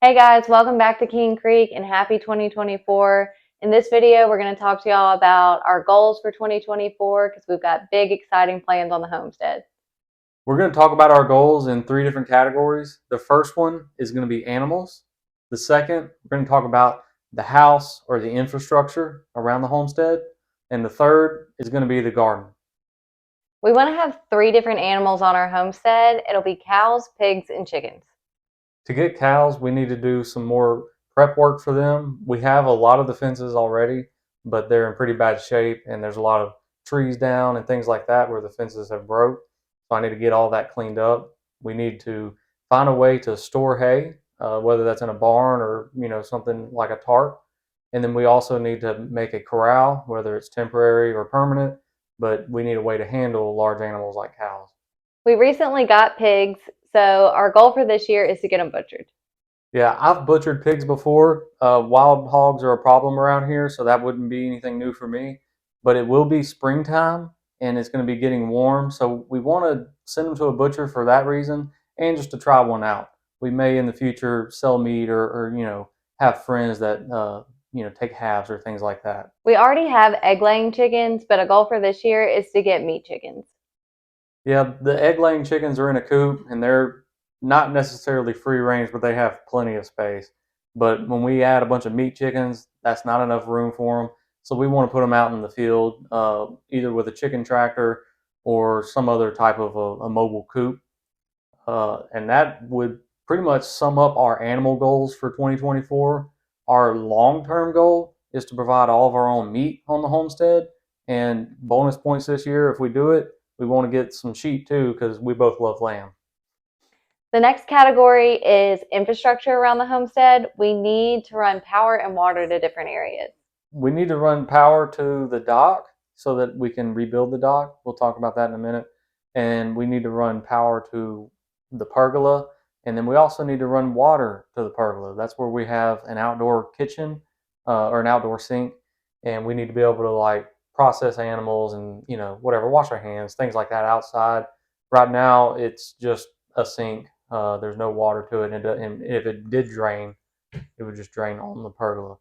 Hey guys, welcome back to King Creek and happy 2024. In this video, we're going to talk to y'all about our goals for 2024 because we've got big, exciting plans on the homestead. We're going to talk about our goals in three different categories. The first one is going to be animals. The second, we're going to talk about the house or the infrastructure around the homestead. And the third is going to be the garden. We want to have 3 different animals on our homestead. It'll be cows, pigs, and chickens. To get cows, we need to do some more prep work for them. We have a lot of the fences already, but they're in pretty bad shape, and there's a lot of trees down and things like that where the fences have broke. So I need to get all that cleaned up. We need to find a way to store hay, whether that's in a barn or something like a tarp. And then we also need to make a corral, whether it's temporary or permanent, but we need a way to handle large animals like cows. We recently got pigs, so our goal for this year is to get them butchered. Yeah, I've butchered pigs before. Wild hogs are a problem around here, so that wouldn't be anything new for me. But it will be springtime and it's going to be getting warm, so we want to send them to a butcher for that reason and just to try one out. We may in the future sell meat or have friends that take halves or things like that. We already have egg-laying chickens, but a goal for this year is to get meat chickens. Yeah, the egg-laying chickens are in a coop, and they're not necessarily free range, but they have plenty of space. But when we add a bunch of meat chickens, that's not enough room for them. So we want to put them out in the field, either with a chicken tractor or some other type of a mobile coop. And that would pretty much sum up our animal goals for 2024. Our long-term goal is to provide all of our own meat on the homestead. And bonus points this year, if we do it, we want to get some sheep too because we both love lamb. The next category is infrastructure around the homestead. We need to run power and water to different areas. We need to run power to the dock so that we can rebuild the dock. We'll talk about that in a minute. And we need to run power to the pergola. And then we also need to run water to the pergola. That's where we have an outdoor kitchen or an outdoor sink. And we need to be able to like process animals and, whatever, wash our hands, things like that outside. Right now, it's just a sink. There's no water to it. And if it did drain, it would just drain on the pergola.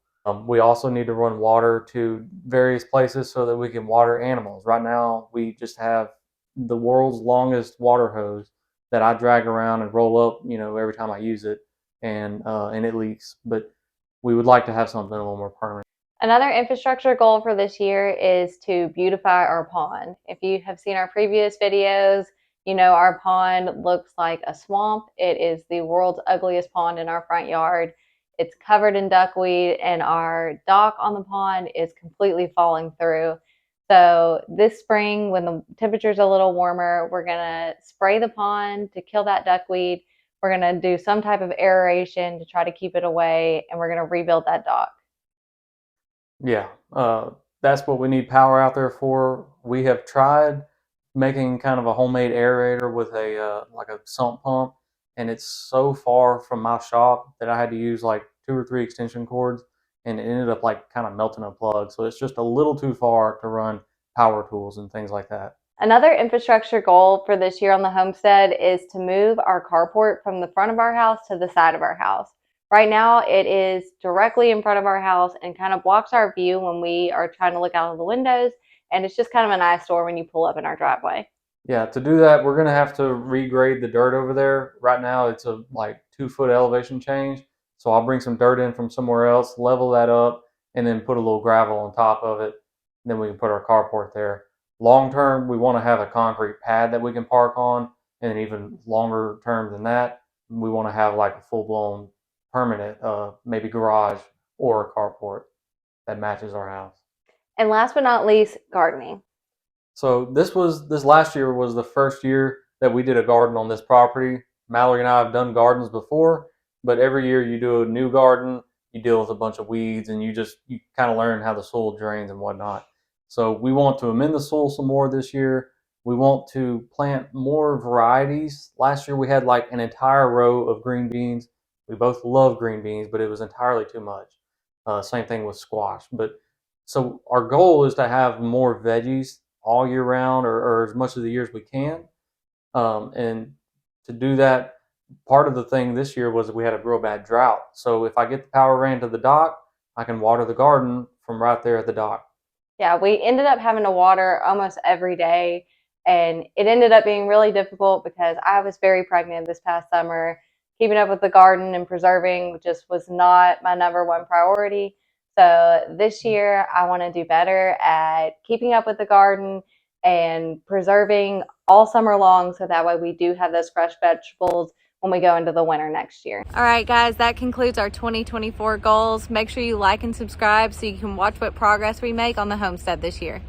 We also need to run water to various places so that we can water animals. Right now, we just have the world's longest water hose that I drag around and roll up, every time I use it, and it leaks. But we would like to have something a little more permanent. Another infrastructure goal for this year is to beautify our pond. If you have seen our previous videos, you know our pond looks like a swamp. It is the world's ugliest pond in our front yard. It's covered in duckweed, and our dock on the pond is completely falling through. So this spring, when the temperature's a little warmer, we're gonna spray the pond to kill that duckweed. We're gonna do some type of aeration to try to keep it away, and we're gonna rebuild that dock. Yeah, that's what we need power out there for. We have tried making kind of a homemade aerator with a like a sump pump, and it's so far from my shop that I had to use like 2 or 3 extension cords, and it ended up like kind of melting a plug. So it's just a little too far to run power tools and things like that. Another infrastructure goal for this year on the homestead is to move our carport from the front of our house to the side of our house. Right now, it is directly in front of our house and kind of blocks our view when we are trying to look out of the windows. And it's just kind of an eyesore when you pull up in our driveway. Yeah, to do that, we're gonna have to regrade the dirt over there. Right now, it's a like 2 foot elevation change. So I'll bring some dirt in from somewhere else, level that up, and then put a little gravel on top of it. And then we can put our carport there. Long term, we want to have a concrete pad that we can park on, and then even longer term than that, we want to have like a full blown permanent, maybe garage or a carport that matches our house. And last but not least, gardening. So this last year was the first year that we did a garden on this property. Mallory and I have done gardens before, but every year you do a new garden, you deal with a bunch of weeds, and you kind of learn how the soil drains and whatnot. So we want to amend the soil some more this year. We want to plant more varieties. Last year we had like an entire row of green beans. We both love green beans, but it was entirely too much. Same thing with squash. But so our goal is to have more veggies all year round or as much of the year as we can. And to do that, part of the thing this year was we had a real bad drought. So if I get the power ran to the dock, I can water the garden from right there at the dock. Yeah, we ended up having to water almost every day, and it ended up being really difficult because I was very pregnant this past summer. Keeping up with the garden and preserving just was not my number one priority. So this year, I want to do better at keeping up with the garden and preserving all summer long so that way we do have those fresh vegetables when we go into the winter next year. All right, guys, that concludes our 2024 goals. Make sure you like and subscribe so you can watch what progress we make on the homestead this year.